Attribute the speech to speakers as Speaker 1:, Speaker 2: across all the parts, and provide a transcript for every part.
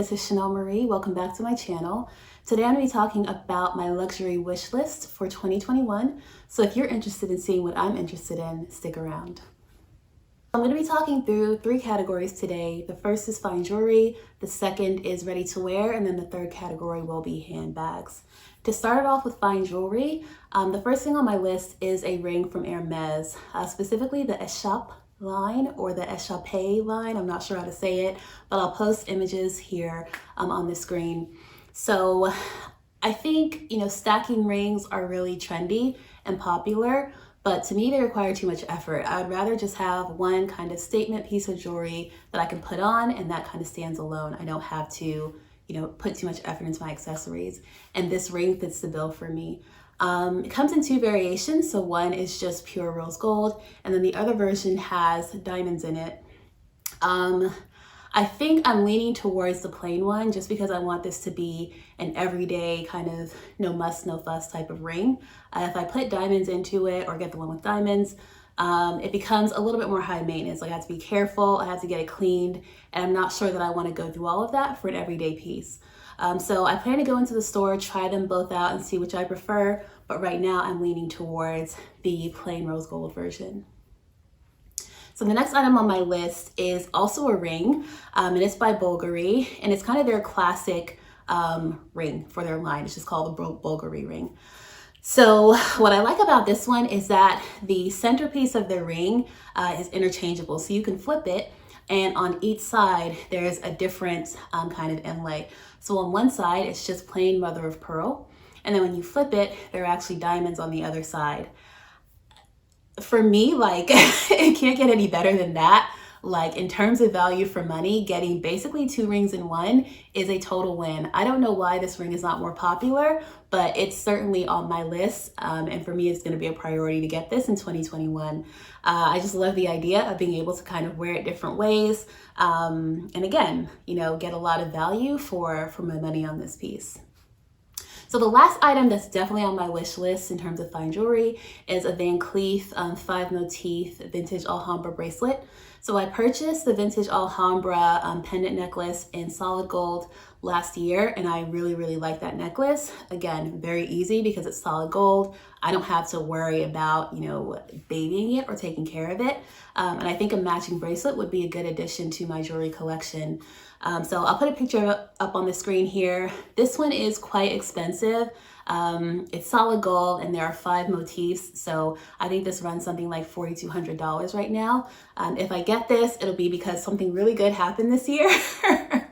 Speaker 1: this is Chanel Marie. Welcome back to my channel. Today I'm going to be talking about my luxury wish list for 2021. So if you're interested in seeing what I'm interested in, stick around. I'm going to be talking through three categories today. The first is fine jewelry, the second is ready to wear, and then the third category will be handbags. To start it off with fine jewelry, the first thing on my list is a ring from Hermes, specifically the Échappe line or the Échappe line. I'm not sure how to say it, but I'll post images here on the screen. So I think, stacking rings are really trendy and popular, but to me, they require too much effort. I would rather just have one kind of statement piece of jewelry that I can put on and that kind of stands alone. I don't have to, put too much effort into my accessories. And this ring fits the bill for me. It comes in two variations. So one is just pure rose gold, and then the other version has diamonds in it. I think I'm leaning towards the plain one just because I want this to be an everyday kind of no muss, no fuss type of ring. If I put diamonds into it or get the one with diamonds, it becomes a little bit more high maintenance. Like I have to be careful, I have to get it cleaned, and I'm not sure that I want to go through all of that for an everyday piece. So I plan to go into the store, try them both out and see which I prefer, but right now I'm leaning towards the plain rose gold version. So the next item on my list is also a ring, and it's by Bulgari, and it's kind of their classic ring for their line. It's just called the Bulgari Ring. So what I like about this one is that the centerpiece of the ring is interchangeable. So you can flip it, and on each side there's a different kind of inlay. So on one side it's just plain mother of pearl, and then when you flip it, there are actually diamonds on the other side. For me, it can't get any better than that. Like in terms of value for money, getting basically two rings in one is a total win. I don't know why this ring is not more popular, but it's certainly on my list. And for me, it's going to be a priority to get this in 2021. I just love the idea of being able to kind of wear it different ways. And again, get a lot of value for my money on this piece. So the last item that's definitely on my wish list in terms of fine jewelry is a Van Cleef 5 motif vintage Alhambra bracelet. So I purchased the vintage Alhambra pendant necklace in solid gold last year, and I really, really like that necklace. Again, very easy because it's solid gold. I don't have to worry about, babying it or taking care of it. And I think a matching bracelet would be a good addition to my jewelry collection. So I'll put a picture up on the screen here. This one is quite expensive. It's solid gold and there are 5 motifs. So I think this runs something like $4,200 right now. If I get this, it'll be because something really good happened this year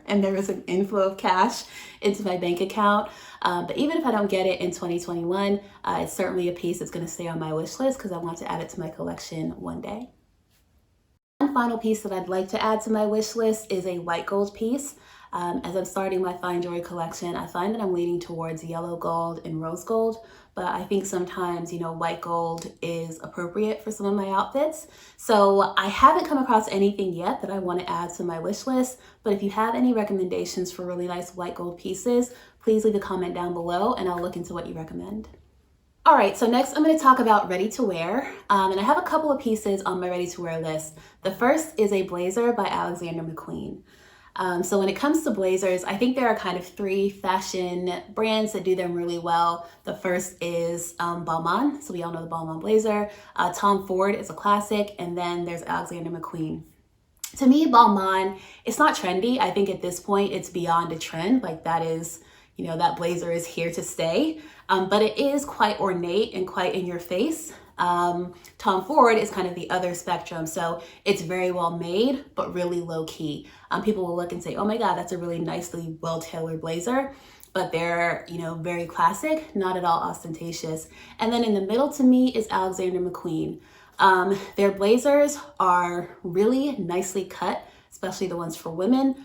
Speaker 1: and there was an inflow of cash into my bank account. But even if I don't get it in 2021, it's certainly a piece that's going to stay on my wish list because I want to add it to my collection one day. One final piece that I'd like to add to my wish list is a white gold piece. As I'm starting my fine jewelry collection, I find that I'm leaning towards yellow gold and rose gold, but I think sometimes, white gold is appropriate for some of my outfits. So I haven't come across anything yet that I want to add to my wish list, but if you have any recommendations for really nice white gold pieces, please leave a comment down below and I'll look into what you recommend. All right, so next I'm going to talk about ready to wear, and I have a couple of pieces on my ready to wear list. The first is a blazer by Alexander McQueen. So when it comes to blazers, I think there are kind of 3 fashion brands that do them really well. The first is Balmain, so we all know the Balmain blazer. Tom Ford is a classic, and then there's Alexander McQueen. To me, Balmain, it's not trendy. I think at this point it's beyond a trend. Like that is, that blazer is here to stay, but it is quite ornate and quite in your face. Tom Ford is kind of the other spectrum. So it's very well made, but really low key. People will look and say, oh my God, that's a really nicely well-tailored blazer, but they're, very classic, not at all ostentatious. And then in the middle to me is Alexander McQueen. Their blazers are really nicely cut, especially the ones for women,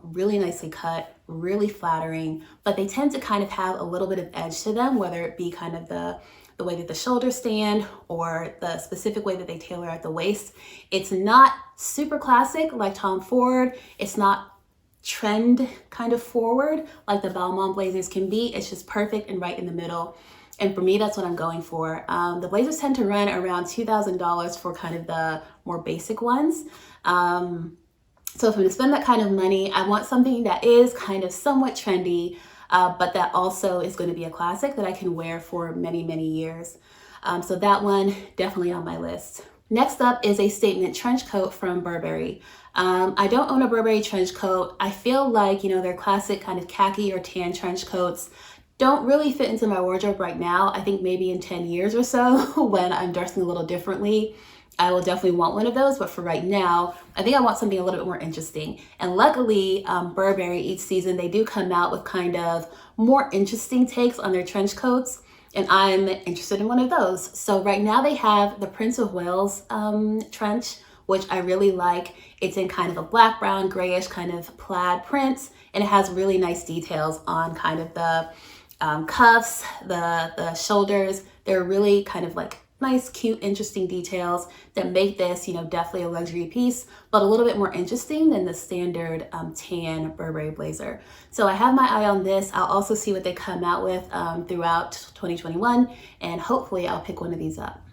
Speaker 1: really nicely cut, really flattering, but they tend to kind of have a little bit of edge to them, whether it be kind of the way that the shoulders stand or the specific way that they tailor at the waist. It's not super classic like Tom Ford. It's not trend kind of forward like the Balmain blazers can be. It's just perfect and right in the middle. And for me, that's what I'm going for. The blazers tend to run around $2,000 for kind of the more basic ones. So if I'm gonna spend that kind of money, I want something that is kind of somewhat trendy, but that also is gonna be a classic that I can wear for many, many years. So that one definitely on my list. Next up is a statement trench coat from Burberry. I don't own a Burberry trench coat. I feel like, their classic kind of khaki or tan trench coats don't really fit into my wardrobe right now. I think maybe in 10 years or so when I'm dressing a little differently, I will definitely want one of those. But for right now, I think I want something a little bit more interesting. And luckily, Burberry each season, they do come out with kind of more interesting takes on their trench coats. And I'm interested in one of those. So right now they have the Prince of Wales trench, which I really like. It's in kind of a black, brown, grayish kind of plaid print. And it has really nice details on kind of the cuffs, the shoulders. They're really kind of like nice, cute, interesting details that make this, definitely a luxury piece, but a little bit more interesting than the standard tan Burberry blazer. So I have my eye on this. I'll also see what they come out with throughout 2021, and hopefully I'll pick one of these up.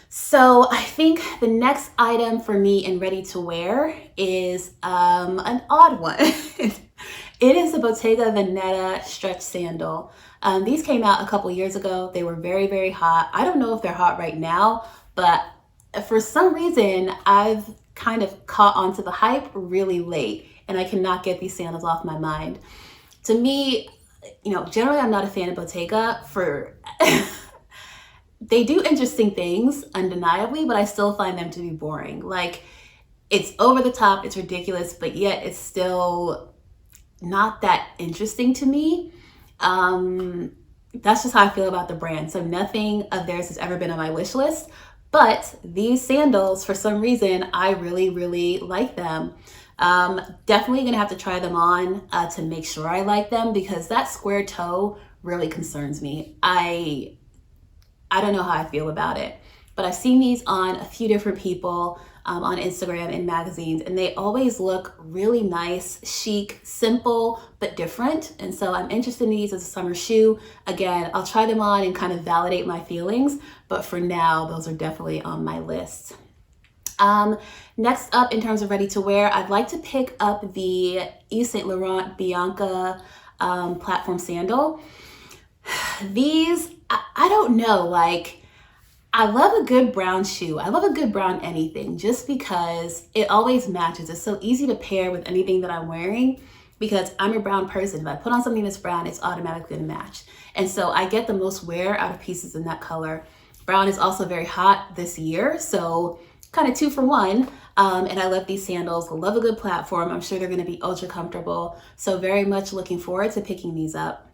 Speaker 1: So I think the next item for me in ready to wear is an odd one. It is the Bottega Veneta stretch sandal. These came out a couple years ago. They were very, very hot. I don't know if they're hot right now, but for some reason, I've kind of caught onto the hype really late, and I cannot get these sandals off my mind. To me, generally I'm not a fan of Bottega for... They do interesting things, undeniably, but I still find them to be boring. Like, it's over the top, it's ridiculous, but yet it's still not that interesting to me. That's just how I feel about the brand. So nothing of theirs has ever been on my wish list, but these sandals, for some reason, I really, really like them. Definitely gonna have to try them on to make sure I like them, because that square toe really concerns me. I don't know how I feel about it, but I've seen these on a few different people on Instagram and magazines, and they always look really nice, chic, simple, but different. And so I'm interested in these as a summer shoe. Again, I'll try them on and kind of validate my feelings, but for now, those are definitely on my list. Next up, in terms of ready to wear, I'd like to pick up the Yves Saint Laurent Bianca platform sandal. These, I don't know, like, I love a good brown shoe. I love a good brown anything, just because it always matches. It's so easy to pair with anything that I'm wearing, because I'm a brown person. If I put on something that's brown, it's automatically gonna match. And so I get the most wear out of pieces in that color. Brown is also very hot this year, so kind of 2 for 1. And I love these sandals. I love a good platform. I'm sure they're gonna be ultra comfortable. So very much looking forward to picking these up.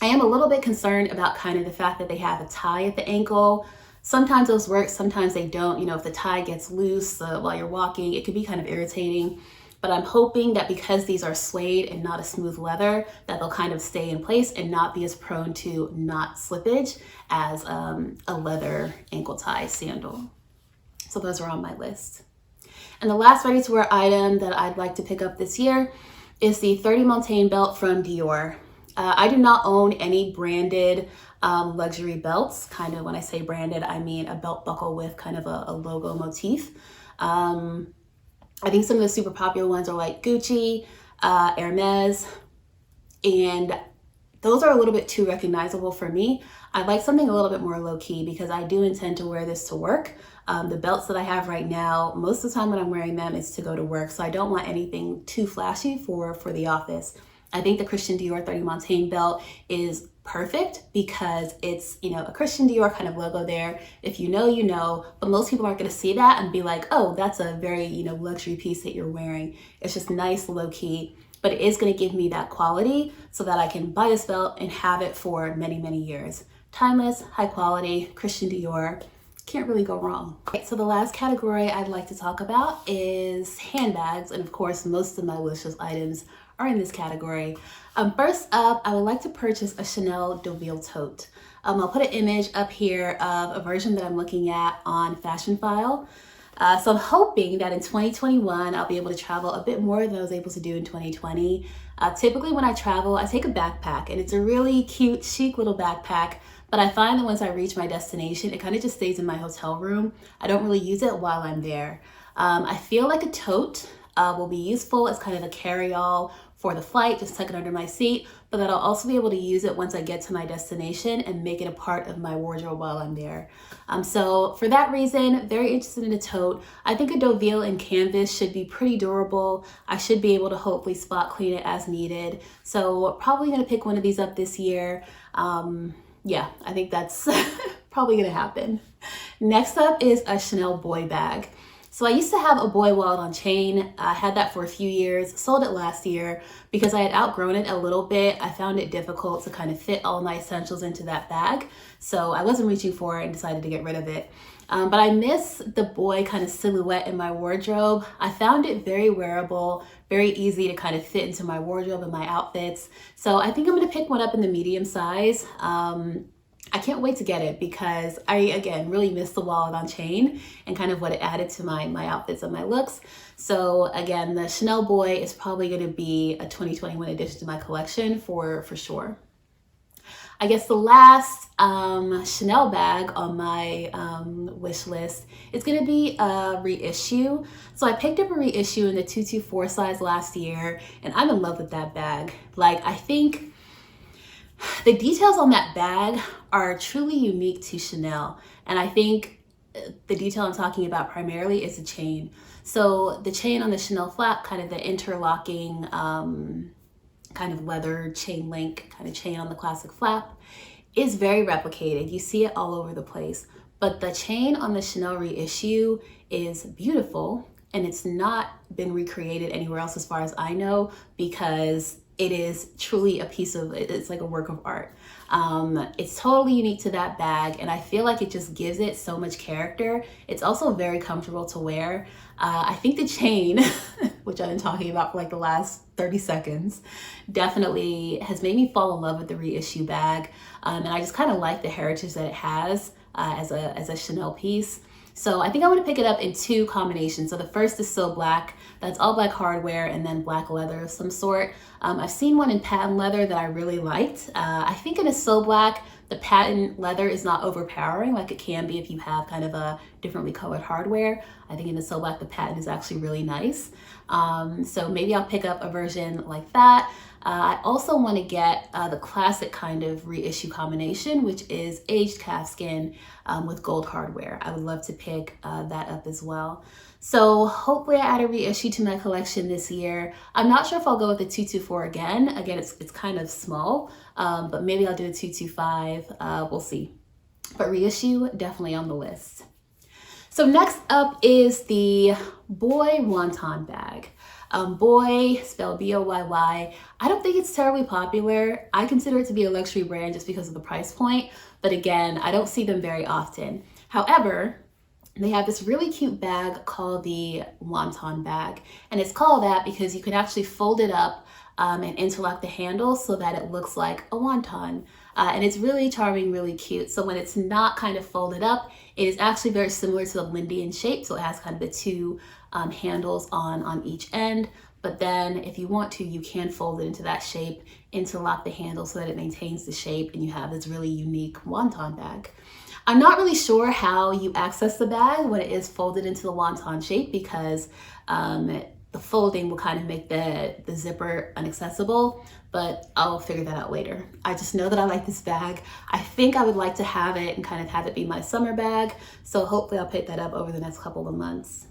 Speaker 1: I am a little bit concerned about kind of the fact that they have a tie at the ankle. Sometimes those work, sometimes they don't. If the tie gets loose while you're walking, it could be kind of irritating. But I'm hoping that because these are suede and not a smooth leather, that they'll kind of stay in place and not be as prone to knot slippage as a leather ankle tie sandal. So those are on my list. And the last ready to wear item that I'd like to pick up this year is the 30 Montaigne belt from Dior. I do not own any branded luxury belts. Kind of when I say branded, I mean a belt buckle with kind of a logo motif. I think some of the super popular ones are like Gucci, Hermes, and those are a little bit too recognizable for me. I like something a little bit more low-key, because I do intend to wear this to work. The belts that I have right now, most of the time when I'm wearing them, it's to go to work. So I don't want anything too flashy for the office. I think the Christian Dior 30 Montaigne belt is perfect, because it's, a Christian Dior kind of logo there. If you know, you know, but most people aren't going to see that and be like, oh, that's a very, luxury piece that you're wearing. It's just nice, low key, but it is going to give me that quality so that I can buy this belt and have it for many, many years. Timeless, high quality, Christian Dior. Can't really go wrong. Okay, so the last category I'd like to talk about is handbags. And of course, most of my wish list items are in this category. First up, I would like to purchase a Chanel Deauville tote. I'll put an image up here of a version that I'm looking at on Fashion File. So I'm hoping that in 2021, I'll be able to travel a bit more than I was able to do in 2020. Typically when I travel, I take a backpack, and it's a really cute, chic little backpack. But I find that once I reach my destination, it kind of just stays in my hotel room. I don't really use it while I'm there. I feel like a tote will be useful as kind of a carry-all for the flight, just tuck it under my seat, but that I'll also be able to use it once I get to my destination and make it a part of my wardrobe while I'm there. So for that reason, very interested in a tote. I think a Deauville in canvas should be pretty durable. I should be able to hopefully spot clean it as needed. So probably gonna pick one of these up this year. Yeah, I think that's probably gonna happen. Next up is a Chanel boy bag. So I used to have a boy wallet on chain. I had that for a few years, sold it last year because I had outgrown it a little bit. I found it difficult to kind of fit all my essentials into that bag. So I wasn't reaching for it and decided to get rid of it. But I miss the boy kind of silhouette in my wardrobe. I found it very wearable, very easy to kind of fit into my wardrobe and my outfits. So I think I'm gonna pick one up in the medium size. I can't wait to get it because I, again, really miss the wallet on chain and kind of what it added to my outfits and my looks. So again, the Chanel boy is probably going to be a 2021 addition to my collection for sure. I guess the last Chanel bag on my wish list is going to be a reissue. So I picked up a reissue in the 224 size last year, and I'm in love with that bag. Like, I think the details on that bag are truly unique to Chanel. And I think the detail I'm talking about primarily is the chain. So the chain on the Chanel flap, kind of the interlocking kind of leather chain link kind of chain on the classic flap, is very replicated. You see it all over the place. But the chain on the Chanel reissue is beautiful, and it's not been recreated anywhere else as far as I know, because it is truly a piece of, it's like a work of art. It's totally unique to that bag, and I feel like it just gives it so much character. It's also very comfortable to wear. I think the chain, which I've been talking about for like the last 30 seconds, definitely has made me fall in love with the reissue bag. And I just kind of like the heritage that it has as a Chanel piece. So I think I want to pick it up in two combinations. So the first is so black, that's all black hardware, and then black leather of some sort. I've seen one in patent leather that I really liked. I think in a so black, the patent leather is not overpowering like it can be if you have kind of a differently colored hardware. I think in the so black, the patent is actually really nice. So maybe I'll pick up a version like that. I also want to get the classic kind of reissue combination, which is aged calfskin with gold hardware. I would love to pick that up as well. So hopefully I add a reissue to my collection this year. I'm not sure if I'll go with the 224 again. Again, it's kind of small, but maybe I'll do a 225. We'll see. But reissue, definitely on the list. So next up is the boy wonton bag. Boy, spelled B-O-Y-Y. I don't think it's terribly popular. I consider it to be a luxury brand just because of the price point. But again, I don't see them very often. However, they have this really cute bag called the wonton bag. And it's called that because you can actually fold it up and interlock the handle so that it looks like a wonton. And it's really charming, really cute. So when it's not kind of folded up, it is actually very similar to the Lindian shape. So it has kind of the two handles on each end. But then if you want to, you can fold it into that shape, interlock the handle so that it maintains the shape, and you have this really unique wonton bag. I'm not really sure how you access the bag when it is folded into the wonton shape, because the folding will kind of make the zipper inaccessible, but I'll figure that out later. I just know that I like this bag. I think I would like to have it and kind of have it be my summer bag. So hopefully I'll pick that up over the next couple of months.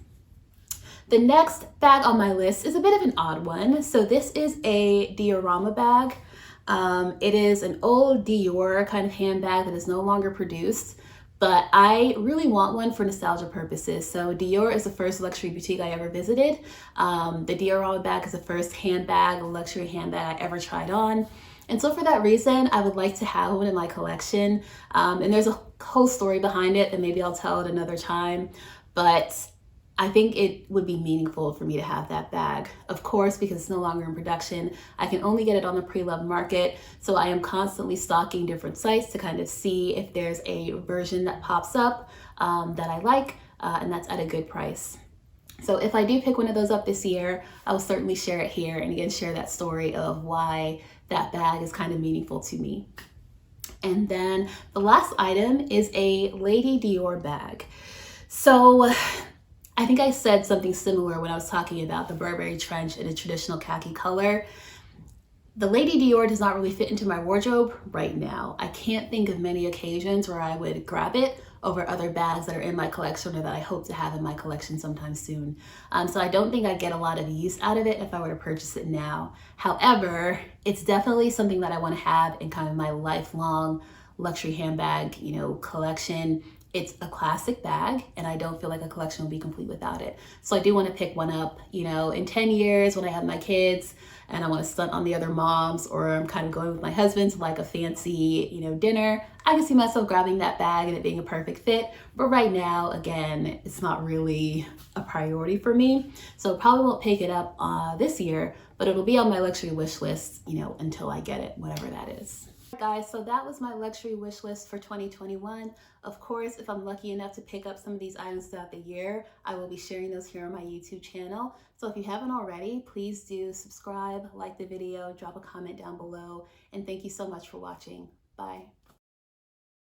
Speaker 1: The next bag on my list is a bit of an odd one. So this is a diorama bag. It is an old Dior kind of handbag that is no longer produced, but I really want one for nostalgia purposes. So Dior is the first luxury boutique I ever visited. The diorama bag is the first handbag, luxury handbag I ever tried on. And so for that reason, I would like to have one in my collection. And there's a whole story behind it that maybe I'll tell at another time, but I think it would be meaningful for me to have that bag. Of course, because it's no longer in production, I can only get it on the pre-loved market. So I am constantly stalking different sites to kind of see if there's a version that pops up that I like, and that's at a good price. So if I do pick one of those up this year, I will certainly share it here, and again, share that story of why that bag is kind of meaningful to me. And then the last item is a Lady Dior bag. So I think I said something similar when I was talking about the Burberry trench in a traditional khaki color. The Lady Dior does not really fit into my wardrobe right now. I can't think of many occasions where I would grab it over other bags that are in my collection or that I hope to have in my collection sometime soon. So I don't think I get a lot of use out of it if I were to purchase it now. However, it's definitely something that I want to have in kind of my lifelong luxury handbag, collection. It's a classic bag and I don't feel like a collection will be complete without it. So I do want to pick one up, in 10 years when I have my kids and I want to stunt on the other moms, or I'm kind of going with my husband to like a fancy, dinner. I can see myself grabbing that bag and it being a perfect fit. But right now, again, it's not really a priority for me. So probably won't pick it up this year, but it'll be on my luxury wish list, until I get it, whatever that is. Guys, so that was my luxury wish list for 2021. Of course, if I'm lucky enough to pick up some of these items throughout the year, I will be sharing those here on my YouTube channel. So if you haven't already, please do subscribe, like the video, drop a comment down below, and thank you so much for watching. Bye.